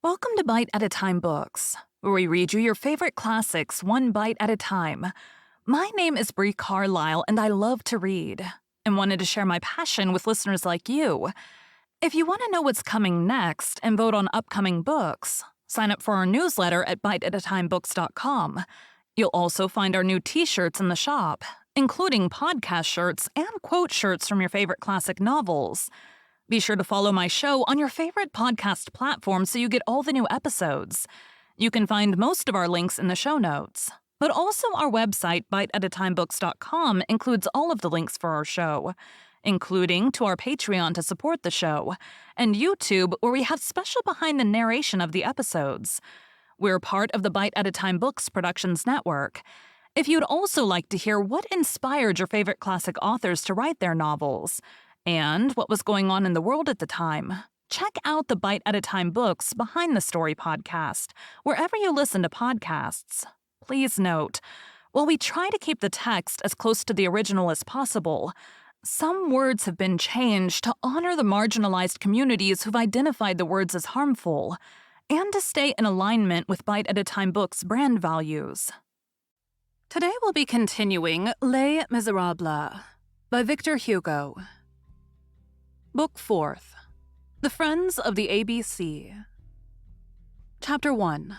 Welcome to Bite at a Time Books, where we read you your favorite classics one bite at a time. My name is Bree Carlile, and I love to read, and wanted to share my passion with listeners like you. If you want to know what's coming next and vote on upcoming books, sign up for our newsletter at biteatatimebooks.com. You'll also find our new t-shirts in the shop, including podcast shirts and quote shirts from your favorite classic novels. Be sure to follow my show on your favorite podcast platform so you get all the new episodes. You can find most of our links in the show notes, but also our website, biteatatimebooks.com, includes all of the links for our show, including to our Patreon to support the show, and YouTube, where we have special behind the narration of the episodes. We're part of the Bite at a Time Books Productions Network. If you'd also like to hear what inspired your favorite classic authors to write their novels, and what was going on in the world at the time, check out the Bite at a Time Books Behind the Story podcast, wherever you listen to podcasts. Please note, while we try to keep the text as close to the original as possible, some words have been changed to honor the marginalized communities who've identified the words as harmful, and to stay in alignment with Bite at a Time Books' brand values. Today we'll be continuing Les Miserables by Victor Hugo. Book 4th, The Friends of the ABC. Chapter 1,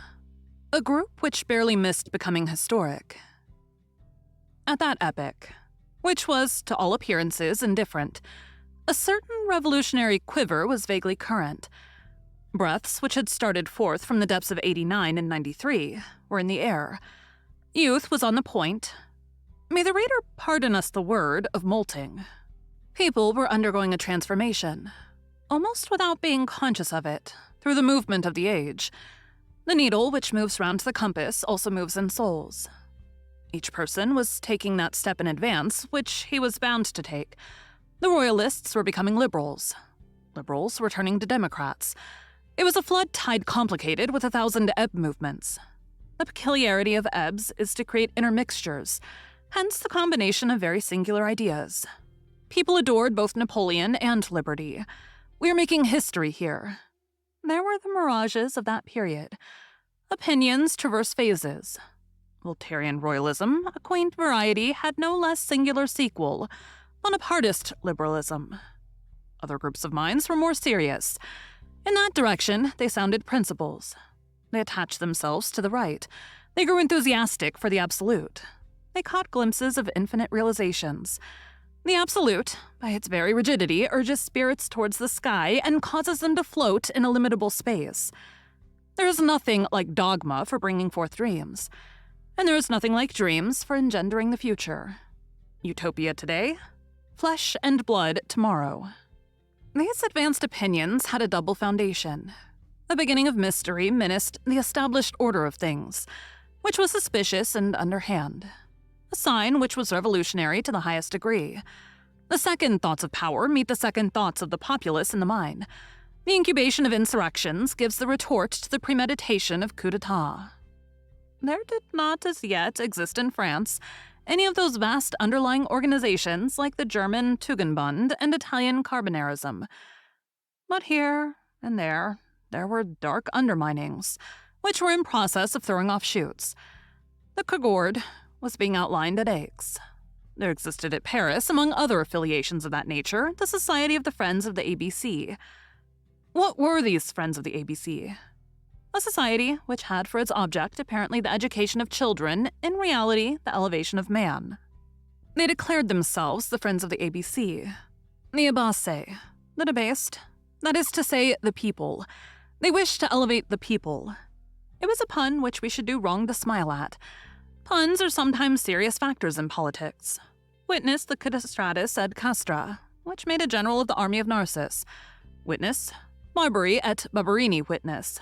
A Group Which Barely Missed Becoming Historic. At that epoch, which was, to all appearances, indifferent, a certain revolutionary quiver was vaguely current. Breaths which had started forth from the depths of 89 and 93 were in the air. Youth was on the point, may the reader pardon us the word, of molting. People were undergoing a transformation, almost without being conscious of it, through the movement of the age. The needle which moves round the compass also moves in souls. Each person was taking that step in advance which he was bound to take. The royalists were becoming liberals. Liberals were turning to Democrats. It was a flood tide complicated with 1,000 ebb movements. The peculiarity of ebbs is to create intermixtures, hence the combination of very singular ideas. People adored both Napoleon and liberty. We are making history here. There were the mirages of that period. Opinions traverse phases. Voltairean royalism, a quaint variety, had no less singular sequel, Bonapartist liberalism. Other groups of minds were more serious. In that direction, they sounded principles. They attached themselves to the right. They grew enthusiastic for the absolute. They caught glimpses of infinite realizations. The absolute, by its very rigidity, urges spirits towards the sky and causes them to float in illimitable space. There is nothing like dogma for bringing forth dreams, and there is nothing like dreams for engendering the future. Utopia today, flesh and blood tomorrow. These advanced opinions had a double foundation. The beginning of mystery menaced the established order of things, which was suspicious and underhand. A sign which was revolutionary to the highest degree. The second thoughts of power meet the second thoughts of the populace in the mind. The incubation of insurrections gives the retort to the premeditation of coup d'etat. There did not as yet exist in France any of those vast underlying organizations like the German Tugendbund and Italian Carbonarism. But here and there were dark underminings, which were in process of throwing off shoots. The Cogord was being outlined at Aix. There existed at Paris, among other affiliations of that nature, the Society of the Friends of the ABC. What were these Friends of the ABC? A society which had for its object apparently the education of children, in reality the elevation of man. They declared themselves the Friends of the ABC. The Abbassé, the debased, that is to say, the people. They wished to elevate the people. It was a pun which we should do wrong to smile at. Puns are sometimes serious factors in politics. Witness the Cadastratus ad castra, which made a general of the army of Narcissus. Witness Barbary et Barberini witness.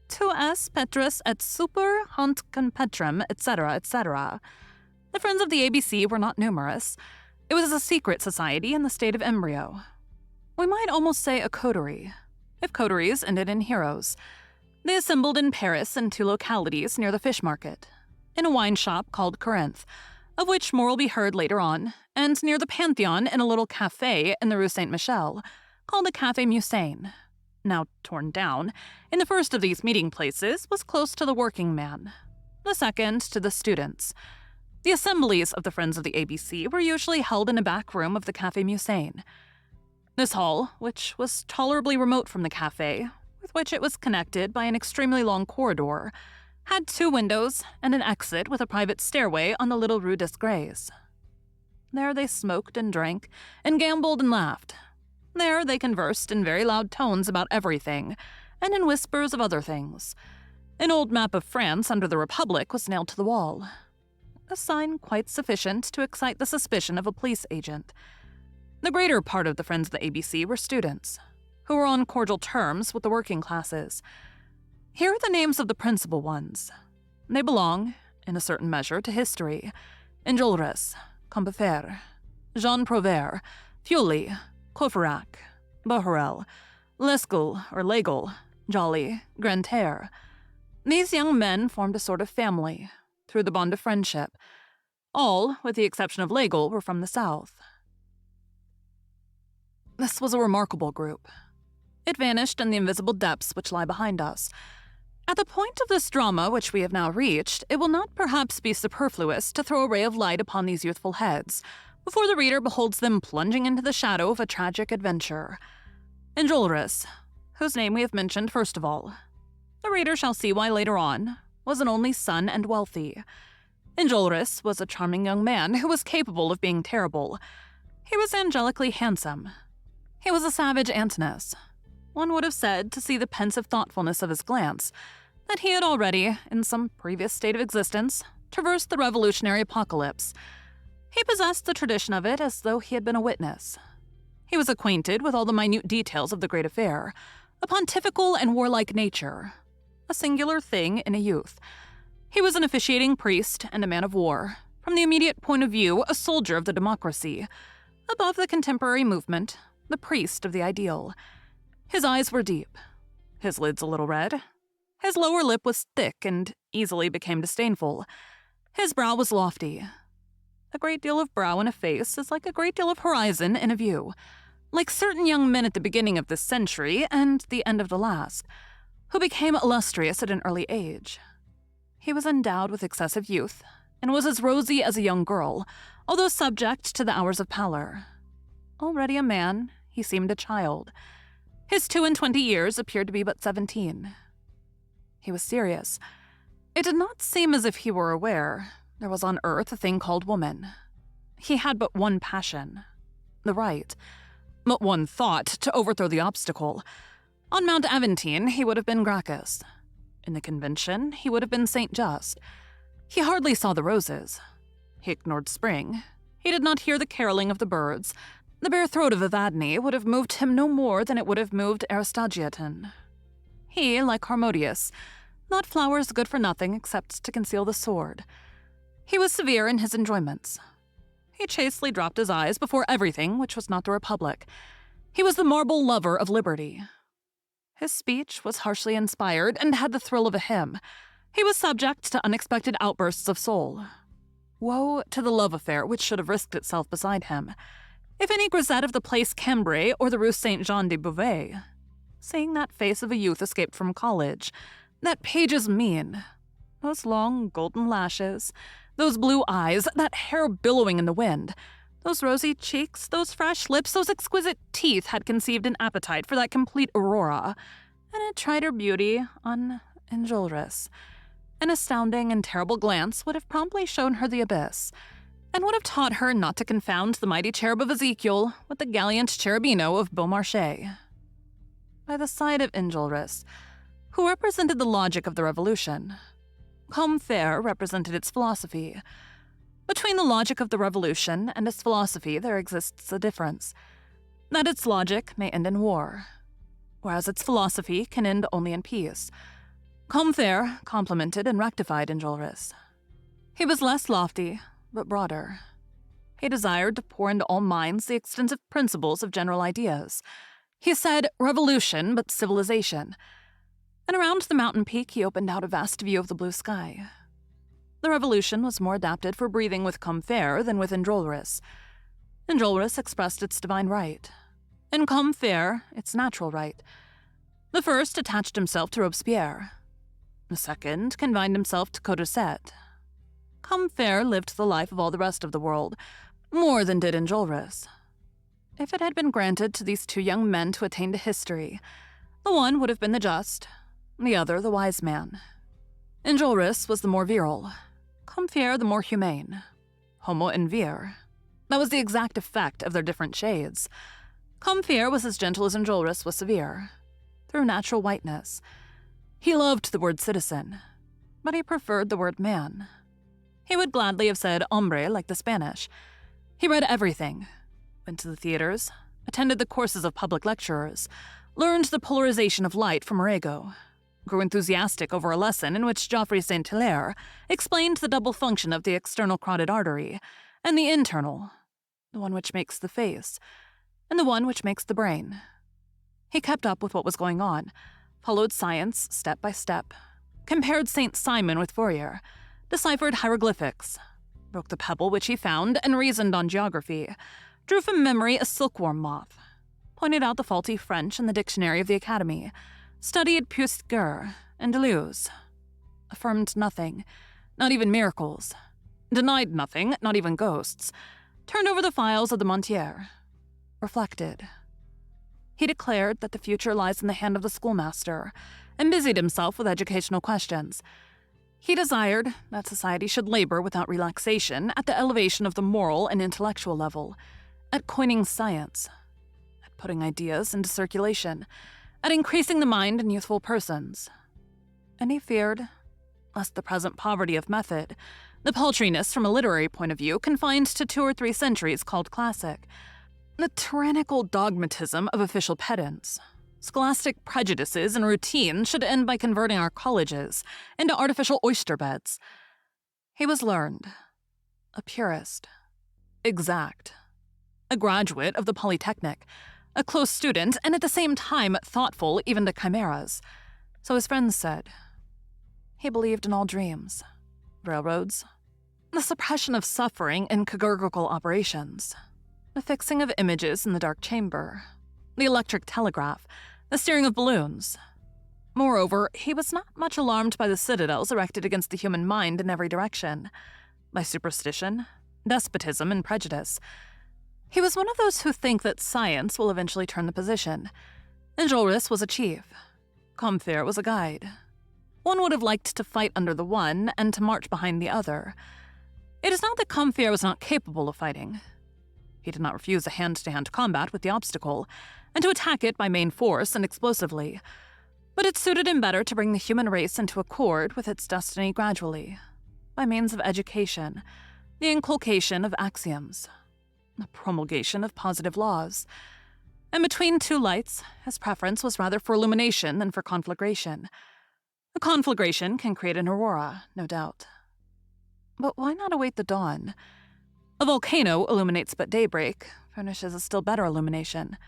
Tu es Petrus et super hant conpetrem, etc., etc. The Friends of the ABC were not numerous. It was a secret society in the state of embryo. We might almost say a coterie, if coteries ended in heroes. They assembled in Paris in 2 localities near the fish market, in a wine shop called Corinth, of which more will be heard later on, and near the Pantheon in a little café in the Rue Saint-Michel, called the Café Musain. now torn down, in the first of these meeting places was close to the working man, the second to the students. The assemblies of the Friends of the ABC were usually held in a back room of the Café Musain. This hall, which was tolerably remote from the café, with which it was connected by an extremely long corridor, had 2 windows and an exit with a private stairway on the little Rue des Grès. There they smoked and drank, and gambled and laughed. There they conversed in very loud tones about everything, and in whispers of other things. An old map of France under the Republic was nailed to the wall, a sign quite sufficient to excite the suspicion of a police agent. The greater part of the Friends of the ABC were students, who were on cordial terms with the working classes. Here are the names of the principal ones. They belong, in a certain measure, to history: Enjolras, Combeferre, Jean Prouvaire, Fully, Courfeyrac, Bahorel, Lesgle or Legal, Jolly, Grantaire. These young men formed a sort of family, through the bond of friendship. All, with the exception of Legal, were from the south. This was a remarkable group. It vanished in the invisible depths which lie behind us. At the point of this drama which we have now reached, it will not perhaps be superfluous to throw a ray of light upon these youthful heads, before the reader beholds them plunging into the shadow of a tragic adventure. Enjolras, whose name we have mentioned first of all, the reader shall see why later on, was an only son and wealthy. Enjolras was a charming young man who was capable of being terrible. He was angelically handsome. He was a savage Antinous. One would have said, to see the pensive thoughtfulness of his glance, that he had already, in some previous state of existence, traversed the revolutionary apocalypse. He possessed the tradition of it as though he had been a witness. He was acquainted with all the minute details of the great affair, a pontifical and warlike nature, a singular thing in a youth. He was an officiating priest and a man of war, from the immediate point of view a soldier of the democracy, above the contemporary movement, the priest of the ideal. His eyes were deep, his lids a little red, his lower lip was thick and easily became disdainful, his brow was lofty. A great deal of brow in a face is like a great deal of horizon in a view, like certain young men at the beginning of this century and the end of the last, who became illustrious at an early age. He was endowed with excessive youth, and was as rosy as a young girl, although subject to the hours of pallor. Already a man, he seemed a child. His 22 years appeared to be but 17. He was serious. It did not seem as if he were aware there was on earth a thing called woman. He had but one passion, the right, but one thought to overthrow the obstacle. On Mount Aventine, he would have been Gracchus. In the Convention, he would have been Saint Just. He hardly saw the roses. He ignored spring. He did not hear the caroling of the birds. The bare throat of Evadne would have moved him no more than it would have moved Aristogiton. He, like Harmodius, thought flowers good for nothing except to conceal the sword. He was severe in his enjoyments. He chastely dropped his eyes before everything which was not the Republic. He was the marble lover of liberty. His speech was harshly inspired and had the thrill of a hymn. He was subject to unexpected outbursts of soul. Woe to the love affair which should have risked itself beside him. If any grisette of the Place Cambrai or the Rue Saint-Jean-de-Beauvais, seeing that face of a youth escaped from college, that page's mien, those long golden lashes, those blue eyes, that hair billowing in the wind, those rosy cheeks, those fresh lips, those exquisite teeth had conceived an appetite for that complete aurora, and had tried her beauty on Enjolras. An astounding and terrible glance would have promptly shown her the abyss, and would have taught her not to confound the mighty cherub of Ezekiel with the gallant cherubino of Beaumarchais. By the side of Enjolras, who represented the logic of the Revolution, Combeferre represented its philosophy. Between the logic of the Revolution and its philosophy there exists a difference, that its logic may end in war, whereas its philosophy can end only in peace. Combeferre complimented and rectified Enjolras. He was less lofty, but broader. He desired to pour into all minds the extensive principles of general ideas. He said revolution, but civilization. And around the mountain peak he opened out a vast view of the blue sky. The revolution was more adapted for breathing with Combeferre than with Enjolras. Enjolras expressed its divine right, and Combeferre its natural right. The first attached himself to Robespierre. The second confined himself to Condorcet. Combeferre lived the life of all the rest of the world, more than did Enjolras. If it had been granted to these two young men to attain to history, the one would have been the just, the other the wise man. Enjolras was the more virile, Combeferre the more humane. Homo and vir. That was the exact effect of their different shades. Combeferre was as gentle as Enjolras was severe, through natural whiteness. He loved the word citizen, but he preferred the word man. He would gladly have said hombre like the Spanish. He read everything, went to the theaters, attended the courses of public lecturers, learned the polarization of light from Arago, grew enthusiastic over a lesson in which Geoffroy Saint-Hilaire explained the double function of the external carotid artery and the internal, the one which makes the face, and the one which makes the brain. He kept up with what was going on, followed science step by step, compared Saint Simon with Fourier, deciphered hieroglyphics, broke the pebble which he found and reasoned on geography, drew from memory a silkworm moth, pointed out the faulty French in the dictionary of the Academy, studied Puységur and Deleuze, affirmed nothing, not even miracles, denied nothing, not even ghosts, turned over the files of the Montier, reflected. He declared that the future lies in the hand of the schoolmaster, and busied himself with educational questions. He desired that society should labor without relaxation at the elevation of the moral and intellectual level, at coining science, at putting ideas into circulation, at increasing the mind in youthful persons. And he feared lest the present poverty of method, the paltriness from a literary point of view confined to 2 or 3 centuries called classic, the tyrannical dogmatism of official pedants, scholastic prejudices and routine should end by converting our colleges into artificial oyster beds. He was learned, a purist, exact, a graduate of the Polytechnic, a close student, and at the same time thoughtful even to chimeras. So his friends said. He believed in all dreams, railroads, the suppression of suffering in chirurgical operations, the fixing of images in the dark chamber, the electric telegraph, the steering of balloons. Moreover, he was not much alarmed by the citadels erected against the human mind in every direction, by superstition, despotism, and prejudice. He was one of those who think that science will eventually turn the position. Enjolras was a chief. Combeferre was a guide. One would have liked to fight under the one and to march behind the other. It is not that Combeferre was not capable of fighting. He did not refuse a hand-to-hand combat with the obstacle, and to attack it by main force and explosively, but it suited him better to bring the human race into accord with its destiny gradually, by means of education, the inculcation of axioms, the promulgation of positive laws. And between 2 lights, his preference was rather for illumination than for conflagration. A conflagration can create an aurora, no doubt. But why not await the dawn? A volcano illuminates but daybreak furnishes a still better illumination.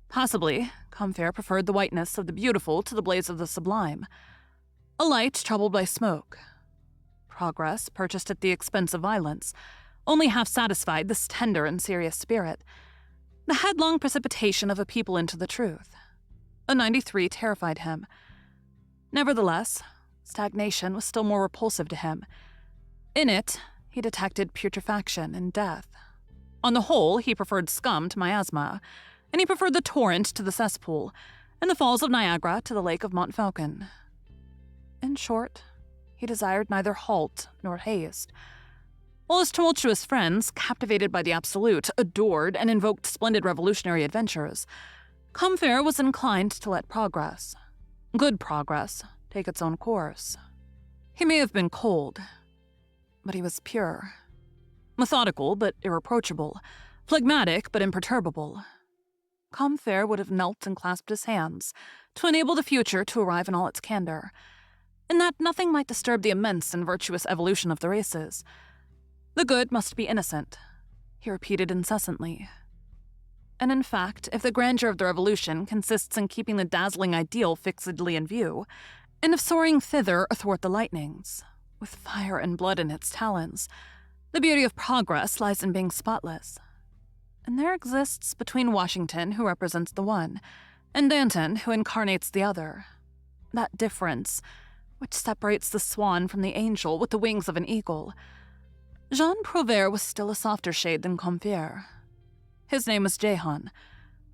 Possibly, Combeferre preferred the whiteness of the beautiful to the blaze of the sublime. A light troubled by smoke. Progress, purchased at the expense of violence, only half satisfied this tender and serious spirit. The headlong precipitation of a people into the truth. A 93 terrified him. Nevertheless, stagnation was still more repulsive to him. In it, he detected putrefaction and death. On the whole, he preferred scum to miasma, and he preferred the torrent to the cesspool, and the falls of Niagara to the lake of Montfaucon. In short, he desired neither halt nor haste. While his tumultuous friends, captivated by the absolute, adored and invoked splendid revolutionary adventures, Combeferre was inclined to let progress, good progress, take its own course. He may have been cold, but he was pure. Methodical but irreproachable, phlegmatic but imperturbable. Combeferre would have knelt and clasped his hands to enable the future to arrive in all its candor, and that nothing might disturb the immense and virtuous evolution of the races. The good must be innocent, he repeated incessantly. And in fact, if the grandeur of the revolution consists in keeping the dazzling ideal fixedly in view, and of soaring thither athwart the lightnings, with fire and blood in its talons, the beauty of progress lies in being spotless. And there exists between Washington, who represents the one, and Danton, who incarnates the other. That difference, which separates the swan from the angel with the wings of an eagle. Jean Prouvaire was still a softer shade than Combeferre. His name was Jehan,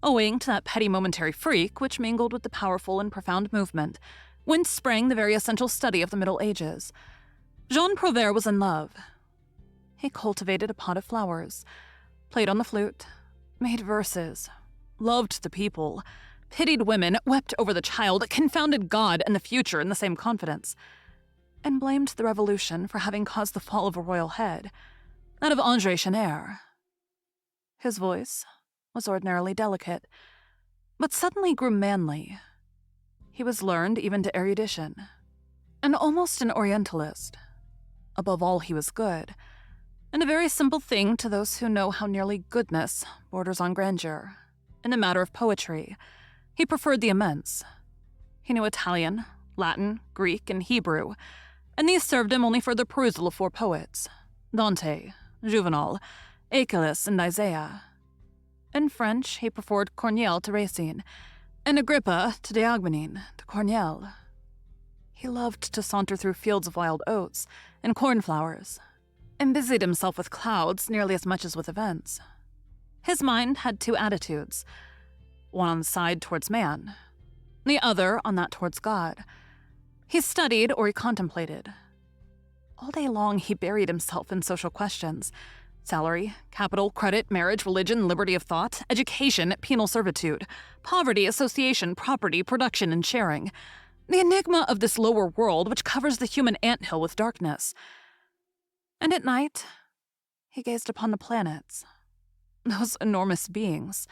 owing to that petty momentary freak which mingled with the powerful and profound movement, whence sprang the very essential study of the Middle Ages. Jean Prouvaire was in love. He cultivated a pot of flowers, played on the flute, made verses, loved the people, pitied women, wept over the child, confounded God and the future in the same confidence, and blamed the revolution for having caused the fall of a royal head, that of André Chénier. His voice was ordinarily delicate, but suddenly grew manly. He was learned even to erudition, and almost an Orientalist. Above all, he was good, and a very simple thing to those who know how nearly goodness borders on grandeur. In the matter of poetry, he preferred the immense. He knew Italian, Latin, Greek, and Hebrew, and these served him only for the perusal of four poets: Dante, Juvenal, Aeschylus, and Isaiah. In French, he preferred Corneille to Racine, and Agrippa to D'Aguillon to Corneille. He loved to saunter through fields of wild oats and cornflowers, and busied himself with clouds nearly as much as with events. His mind had two attitudes, one on the side towards man, the other on that towards God. He studied or he contemplated. All day long he buried himself in social questions: salary, capital, credit, marriage, religion, liberty of thought, education, penal servitude, poverty, association, property, production, and sharing. The enigma of this lower world which covers the human anthill with darkness. And at night, he gazed upon the planets, those enormous beings.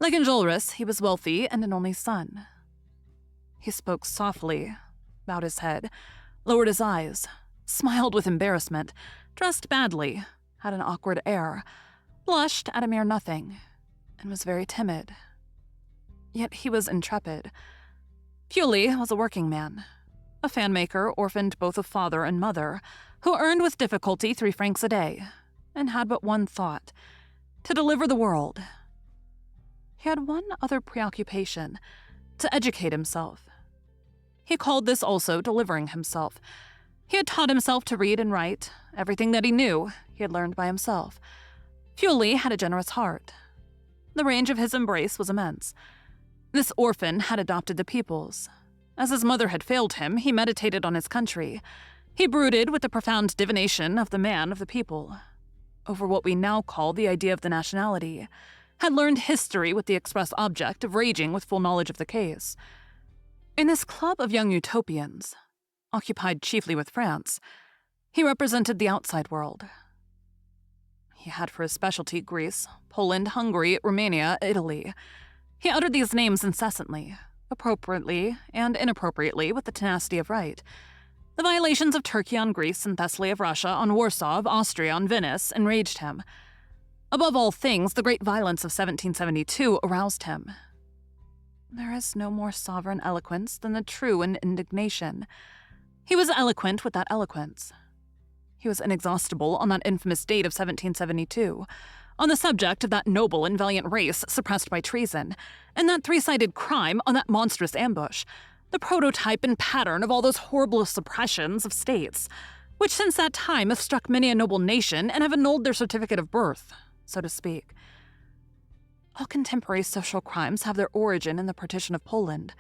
Like Enjolras, he was wealthy and an only son. He spoke softly, bowed his head, lowered his eyes, smiled with embarrassment, dressed badly, had an awkward air, blushed at a mere nothing, and was very timid. Yet he was intrepid. Puley was a working man, a fan-maker orphaned both of father and mother, who earned with difficulty 3 francs a day, and had but one thought: to deliver the world. He had one other preoccupation: to educate himself. He called this also delivering himself. He had taught himself to read and write. Everything that he knew, he had learned by himself. Puley had a generous heart. The range of his embrace was immense. This orphan had adopted the peoples. As his mother had failed him, he meditated on his country. He brooded with the profound divination of the man of the people, over what we now call the idea of the nationality, had learned history with the express object of raging with full knowledge of the case. In this club of young utopians, occupied chiefly with France, he represented the outside world. He had for his specialty Greece, Poland, Hungary, Romania, Italy. He uttered these names incessantly, appropriately and inappropriately with the tenacity of right. The violations of Turkey on Greece and Thessaly of Russia on Warsaw, of Austria on Venice, enraged him. Above all things, the great violence of 1772 aroused him. There is no more sovereign eloquence than the true in indignation. He was eloquent with that eloquence. He was inexhaustible on that infamous date of 1772, on the subject of that noble and valiant race suppressed by treason, and that 3-sided crime on that monstrous ambush, the prototype and pattern of all those horrible suppressions of states, which since that time have struck many a noble nation and have annulled their certificate of birth, so to speak. All contemporary social crimes have their origin in the partition of Poland.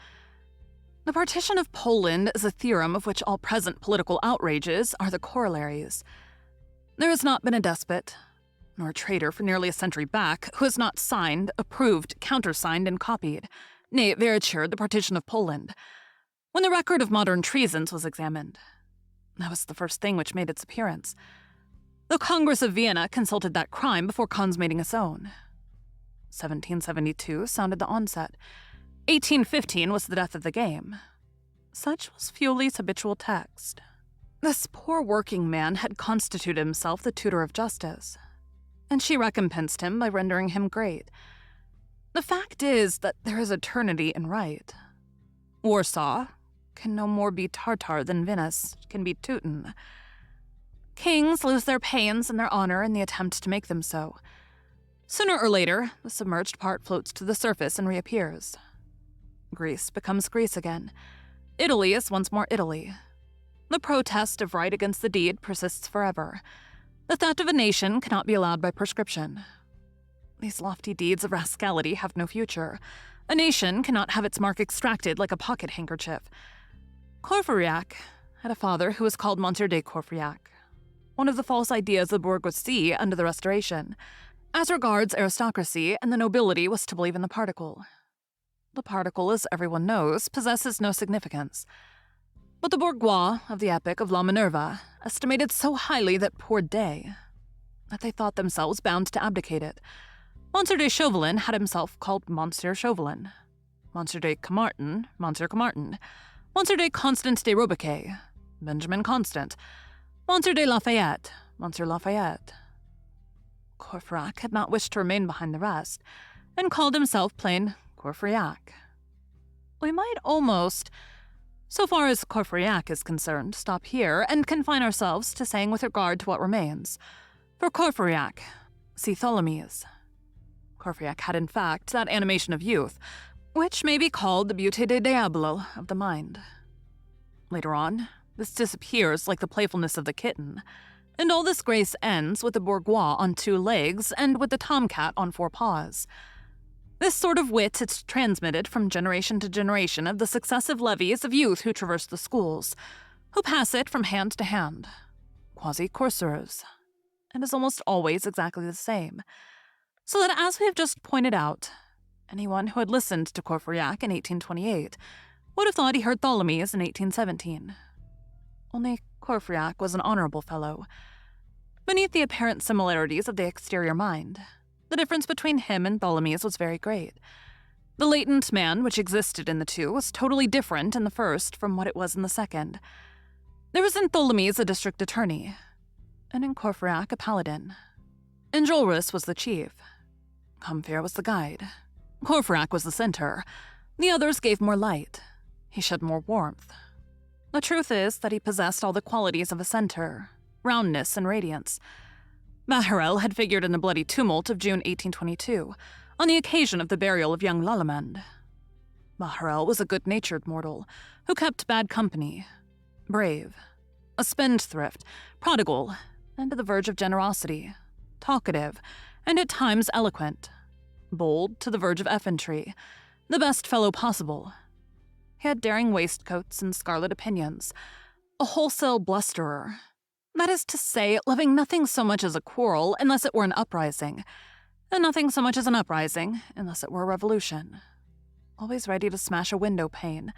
The partition of Poland is a theorem of which all present political outrages are the corollaries. There has not been a despot, nor a traitor for nearly a century back, who has not signed, approved, countersigned, and copied, nay, veritured the partition of Poland. When the record of modern treasons was examined, that was the first thing which made its appearance. The Congress of Vienna consulted that crime before consummating its own. 1772 sounded the onset. 1815 was the death of the game. Such was Puley's habitual text. This poor working man had constituted himself the tutor of justice, and she recompensed him by rendering him great. The fact is that there is eternity in right. Warsaw can no more be Tartar than Venice can be Teuton. Kings lose their pains and their honor in the attempt to make them so. Sooner or later, the submerged part floats to the surface and reappears. Greece becomes Greece again. Italy is once more Italy. The protest of right against the deed persists forever. The theft of a nation cannot be allowed by prescription. These lofty deeds of rascality have no future. A nation cannot have its mark extracted like a pocket handkerchief. Courfeyrac had a father who was called Monsieur de Courfeyrac, one of the false ideas of the bourgeoisie under the Restoration. As regards aristocracy and the nobility was to believe in the particle. The particle, as everyone knows, possesses no significance. But the bourgeois of the epic of La Minerva estimated so highly that poor day that they thought themselves bound to abdicate it. Monsieur de Chauvelin had himself called Monsieur Chauvelin. Monsieur de Camartin, Monsieur Camartin. Monsieur de Constant de Robequet, Benjamin Constant. Monsieur de Lafayette, Monsieur Lafayette. Courfeyrac had not wished to remain behind the rest, and called himself plain Courfeyrac. We might almost, so far as Courfeyrac is concerned, stop here and confine ourselves to saying with regard to what remains. For Courfeyrac, see Tholomyès. Courfeyrac had in fact that animation of youth, which may be called the beauté de diable of the mind. Later on, this disappears like the playfulness of the kitten, and all this grace ends with the bourgeois on 2 legs and with the tomcat on 4 paws. This sort of wit is transmitted from generation to generation of the successive levies of youth who traverse the schools, who pass it from hand to hand, quasi-courseurs, and is almost always exactly the same. So that, as we have just pointed out, anyone who had listened to Courfeyrac in 1828 would have thought he heard Tholomyès in 1817. Only Courfeyrac was an honorable fellow. Beneath the apparent similarities of the exterior mind, the difference between him and Tholomyès was very great. The latent man which existed in the two was totally different in the first from what it was in the second. There was in Tholomyès a district attorney, and in Courfeyrac a paladin. Enjolras was the chief. Combeferre was the guide. Courfeyrac was the center. The others gave more light. He shed more warmth. The truth is that he possessed all the qualities of a center, roundness and radiance. Bahorel had figured in the bloody tumult of June 1822, on the occasion of the burial of young Lallemande. Bahorel was a good-natured mortal, who kept bad company, brave, a spendthrift, prodigal, and to the verge of generosity, talkative, and at times eloquent, bold to the verge of effrontery, the best fellow possible. He had daring waistcoats and scarlet opinions, a wholesale blusterer. That is to say, loving nothing so much as a quarrel unless it were an uprising, and nothing so much as an uprising unless it were a revolution. Always ready to smash a window pane,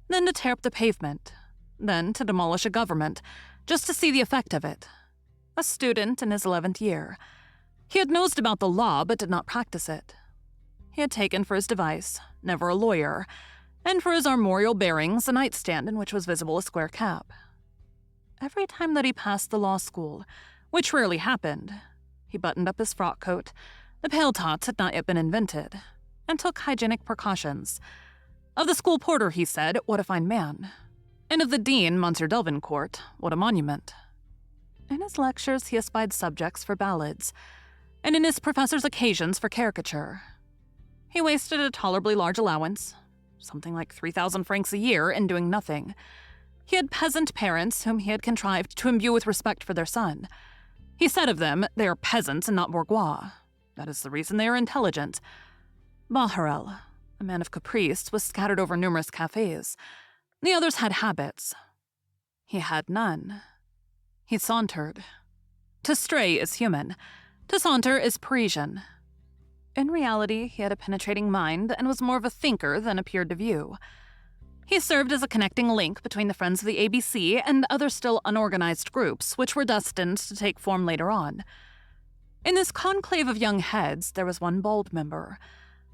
then to tear up the pavement, then to demolish a government, just to see the effect of it. A student in his 11th year. He had nosed about the law but did not practice it. He had taken for his device, never a lawyer, and for his armorial bearings a nightstand in which was visible a square cap. Every time that he passed the law school, which rarely happened, he buttoned up his frock coat, the paillettes had not yet been invented, and took hygienic precautions. Of the school porter, he said, what a fine man. And of the dean, Monsieur Delvincourt, what a monument. In his lectures he espied subjects for ballads, and in his professors occasions for caricature. He wasted a tolerably large allowance, something like 3,000 francs a year, in doing nothing. He had peasant parents whom he had contrived to imbue with respect for their son. He said of them, they are peasants and not bourgeois. That is the reason they are intelligent. Bahorel, a man of caprice, was scattered over numerous cafes. The others had habits. He had none. He sauntered. To stray is human. To saunter is Parisian. In reality, he had a penetrating mind and was more of a thinker than appeared to view. He served as a connecting link between the Friends of the ABC and other still unorganized groups which were destined to take form later on. In this conclave of young heads, there was one bold member,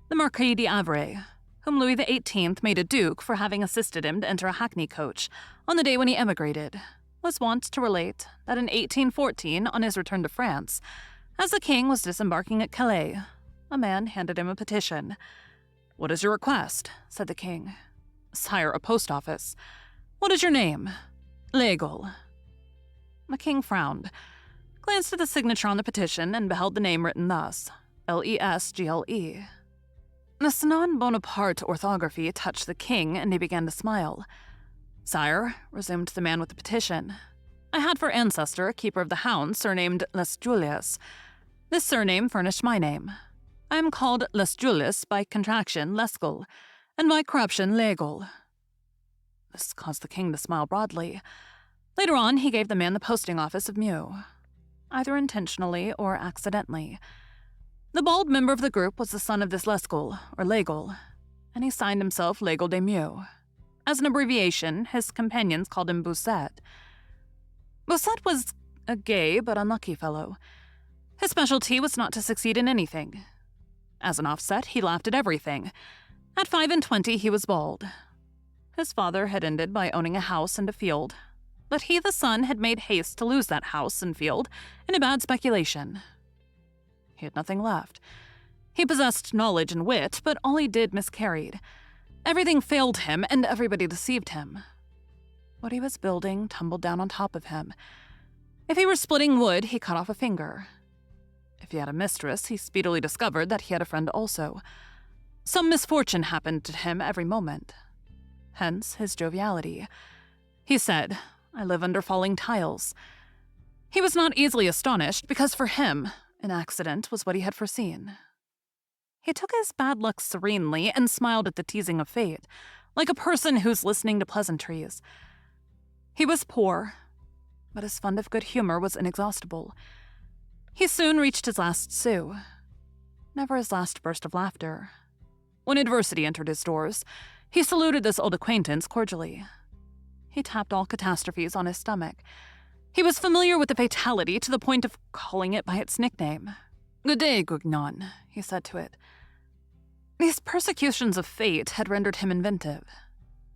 the Marquis d'Havre, whom Louis XVIII made a duke for having assisted him to enter a hackney coach on the day when he emigrated, was wont to relate that in 1814, on his return to France, as the king was disembarking at Calais, a man handed him a petition. "What is your request?" said the king. "Sire, a post office." "What is your name?" "Legal." The king frowned, glanced at the signature on the petition, and beheld the name written thus, Lesgle. This non-Bonaparte orthography touched the king, and he began to smile. "Sire," resumed the man with the petition, "I had for ancestor a keeper of the hounds surnamed Les Julius. This surname furnished my name. I am called Les Julius by contraction Lesgle, and by corruption Legal." This caused the king to smile broadly. Later on, he gave the man the posting office of Meaux, either intentionally or accidentally. The bald member of the group was the son of this Lesgle, or Legal, and he signed himself Legal de Meaux. As an abbreviation, his companions called him Bousset. Bousset was a gay but unlucky fellow. His specialty was not to succeed in anything. As an offset, he laughed at everything. At 25, he was bald. His father had ended by owning a house and a field, but he, the son, had made haste to lose that house and field in a bad speculation. He had nothing left. He possessed knowledge and wit, but all he did miscarried. Everything failed him, and everybody deceived him. What he was building tumbled down on top of him. If he were splitting wood, he cut off a finger. If he had a mistress, he speedily discovered that he had a friend also. Some misfortune happened to him every moment. Hence his joviality. He said, "I live under falling tiles." He was not easily astonished, because for him, an accident was what he had foreseen. He took his bad luck serenely and smiled at the teasing of fate, like a person who's listening to pleasantries. He was poor, but his fund of good humor was inexhaustible. He soon reached his last sou. Never his last burst of laughter. When adversity entered his doors, he saluted this old acquaintance cordially. He tapped all catastrophes on his stomach. He was familiar with the fatality to the point of calling it by its nickname. "Good day, Gugnon," he said to it. These persecutions of fate had rendered him inventive.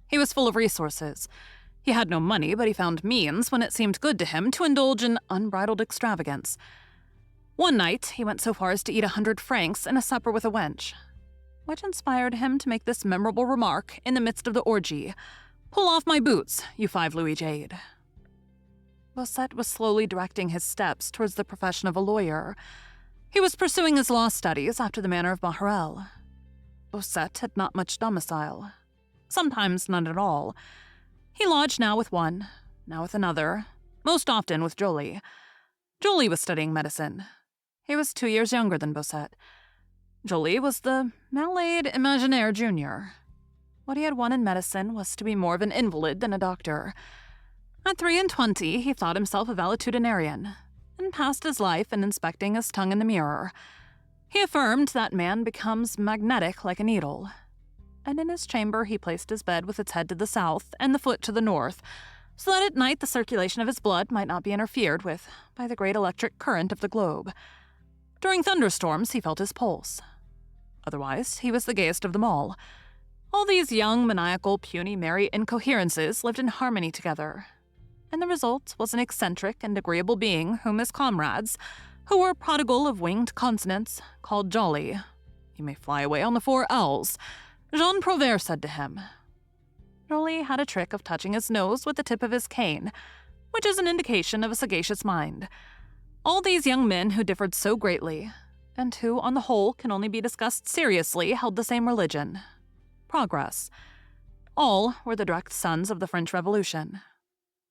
He was full of resources. He had no money, but he found means, when it seemed good to him, to indulge in unbridled extravagance. One night, he went so far as to eat 100 francs in a supper with a wench, which inspired him to make this memorable remark in the midst of the orgy: "Pull off my boots, you 5 Louis jade." Bousset was slowly directing his steps towards the profession of a lawyer. He was pursuing his law studies after the manner of Bahorel. Bousset had not much domicile. Sometimes none at all. He lodged now with one, now with another, most often with Joly. Joly was studying medicine. He was 2 years younger than Bousset. Joly was the malade imaginaire junior. What he had won in medicine was to be more of an invalid than a doctor. At 23, he thought himself a valetudinarian, and passed his life in inspecting his tongue in the mirror. He affirmed that man becomes magnetic like a needle. And in his chamber he placed his bed with its head to the south and the foot to the north, so that at night the circulation of his blood might not be interfered with by the great electric current of the globe. During thunderstorms he felt his pulse. Otherwise, he was the gayest of them all. All these young, maniacal, puny, merry incoherences lived in harmony together, and the result was an eccentric and agreeable being whom his comrades, who were prodigal of winged consonants, called Jolly. "You may fly away on the 4 owls," Jean Prouvaire said to him. Jolly had a trick of touching his nose with the tip of his cane, which is an indication of a sagacious mind. All these young men who differed so greatly, and who, on the whole, can only be discussed seriously, held the same religion: progress. All were the direct sons of the French Revolution.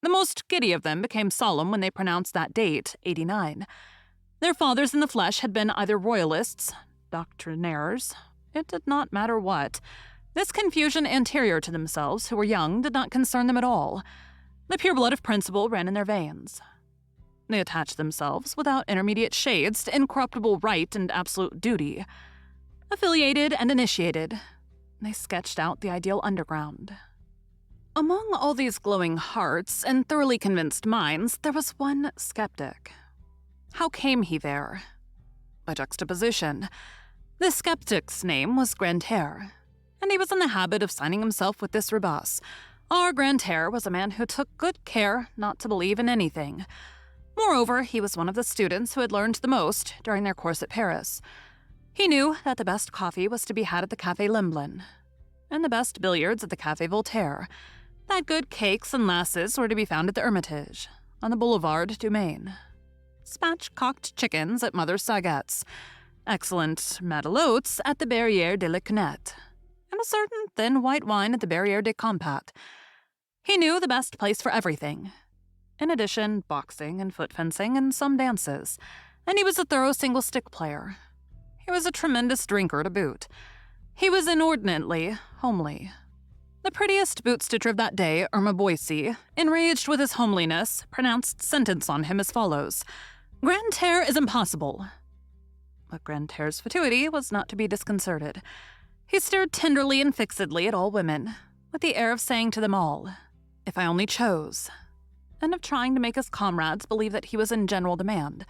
The most giddy of them became solemn when they pronounced that date, 89. Their fathers in the flesh had been either royalists, doctrinaires, it did not matter what. This confusion anterior to themselves, who were young, did not concern them at all. The pure blood of principle ran in their veins. They attached themselves, without intermediate shades, to incorruptible right and absolute duty. Affiliated and initiated, they sketched out the ideal underground. Among all these glowing hearts and thoroughly convinced minds, there was one skeptic. How came he there? By juxtaposition. This skeptic's name was Grantaire, and he was in the habit of signing himself with this rebus. Our Grantaire was a man who took good care not to believe in anything. Moreover, he was one of the students who had learned the most during their course at Paris. He knew that the best coffee was to be had at the Café Lemblin, and the best billiards at the Café Voltaire, that good cakes and lasses were to be found at the Hermitage, on the Boulevard du Maine, spatch-cocked chickens at Mother Saget's, excellent matelotes at the Barrière de la Cunette, and a certain thin white wine at the Barrière de Compat. He knew the best place for everything. In addition, boxing and foot fencing and some dances, and he was a thorough single-stick player. He was a tremendous drinker to boot. He was inordinately homely. The prettiest boot stitcher of that day, Irma Boise, enraged with his homeliness, pronounced sentence on him as follows: "Grantaire is impossible." But Grantaire's fatuity was not to be disconcerted. He stared tenderly and fixedly at all women, with the air of saying to them all, "If I only chose," and of trying to make his comrades believe that he was in general demand.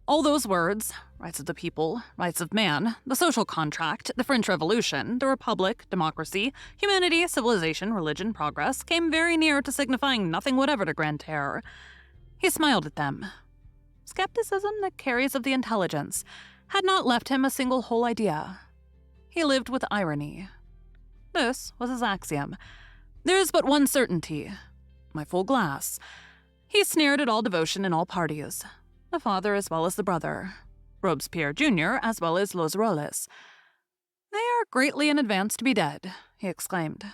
All those words, rights of the people, rights of man, the social contract, the French Revolution, the Republic, democracy, humanity, civilization, religion, progress, came very near to signifying nothing whatever to Grantaire. He smiled at them. Skepticism that carries of the intelligence had not left him a single whole idea. He lived with irony. This was his axiom. There is but one certainty. My full glass. He sneered at all devotion in all parties. The father as well as the brother. Robespierre Jr. as well as Los Roles. "They are greatly in advance to be dead," he exclaimed.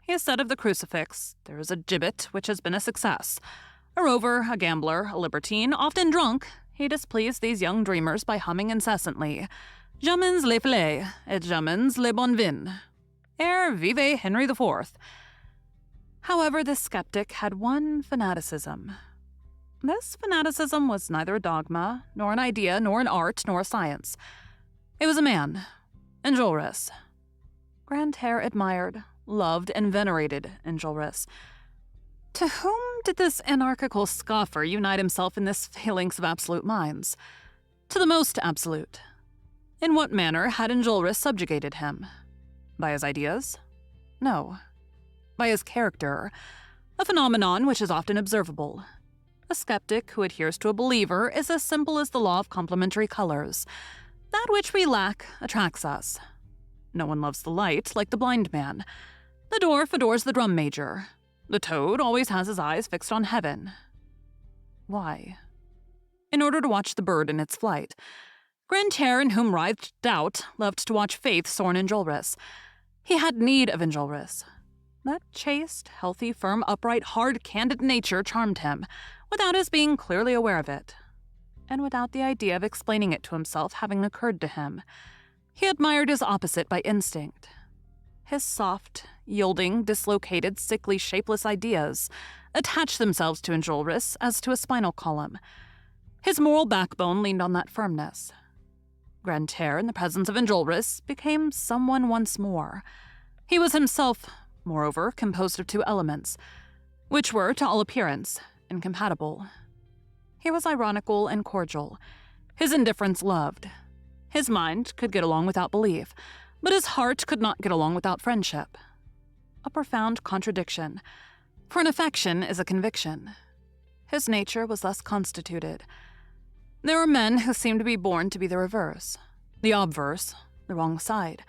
He said of the crucifix, "There is a gibbet which has been a success." A rover, a gambler, a libertine, often drunk, he displeased these young dreamers by humming incessantly, "Jamais les filets, et jamais les bon vin. Ere vive Henry IV." However, this skeptic had one fanaticism. This fanaticism was neither a dogma, nor an idea, nor an art, nor a science. It was a man, Enjolras. Grantaire admired, loved, and venerated Enjolras. To whom did this anarchical scoffer unite himself in this phalanx of absolute minds? To the most absolute. In what manner had Enjolras subjugated him? By his ideas? No. By his character, a phenomenon which is often observable. A skeptic who adheres to a believer is as simple as the law of complementary colors. That which we lack attracts us. No one loves the light like the blind man. The dwarf adores the drum major. The toad always has his eyes fixed on heaven. Why? In order to watch the bird in its flight. Grantaire, in whom writhed doubt, loved to watch faith soar in Enjolras. He had need of Enjolras. That chaste, healthy, firm, upright, hard, candid nature charmed him, without his being clearly aware of it, and without the idea of explaining it to himself having occurred to him. He admired his opposite by instinct. His soft, yielding, dislocated, sickly, shapeless ideas attached themselves to Enjolras as to a spinal column. His moral backbone leaned on that firmness. Grantaire, in the presence of Enjolras, became someone once more. He was himself, moreover, composed of two elements, which were, to all appearance, incompatible. He was ironical and cordial. His indifference loved. His mind could get along without belief, but his heart could not get along without friendship. A profound contradiction, for an affection is a conviction. His nature was thus constituted. There are men who seem to be born to be the reverse, the obverse, the wrong side.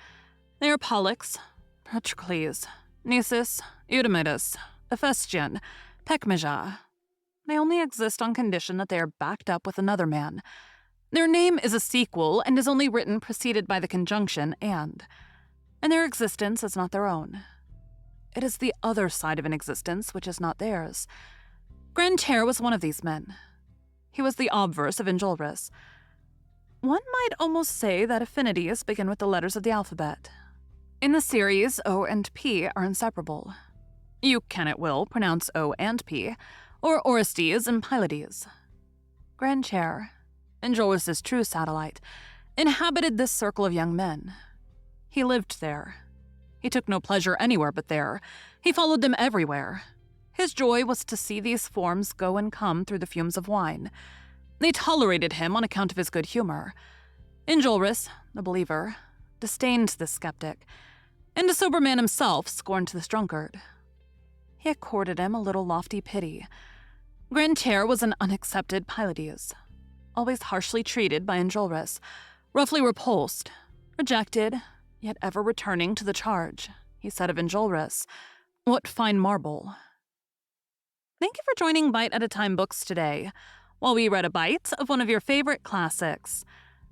They are Pollux, Patrocles, Nisus, Eudamidas, Ephestion, Pecmaja. They only exist on condition that they are backed up with another man. Their name is a sequel and is only written preceded by the conjunction and their existence is not their own. It is the other side of an existence which is not theirs. Grantaire was one of these men. He was the obverse of Enjolras. One might almost say that affinities begin with the letters of the alphabet. In the series, O and P are inseparable. You can at will pronounce O and P, or Orestes and Pylades. Grantaire, Enjolras' true satellite, inhabited this circle of young men. He lived there. He took no pleasure anywhere but there. He followed them everywhere. His joy was to see these forms go and come through the fumes of wine. They tolerated him on account of his good humor. Enjolras, the believer, disdained the skeptic, and a sober man himself scorned this drunkard. He accorded him a little lofty pity. Grantaire was an unaccepted Pylades, always harshly treated by Enjolras, roughly repulsed, rejected, yet ever returning to the charge. He said of Enjolras, "What fine marble." Thank you for joining Bite at a Time Books today, while we read a bite of one of your favorite classics.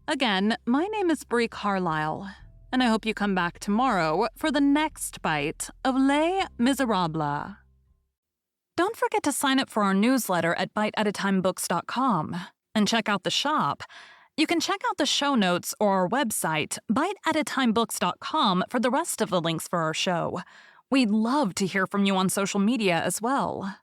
Again, my name is Bree Carlile, and I hope you come back tomorrow for the next bite of Les Miserables. Don't forget to sign up for our newsletter at biteatatimebooks.com and check out the shop. You can check out the show notes or our website, biteatatimebooks.com, for the rest of the links for our show. We'd love to hear from you on social media as well.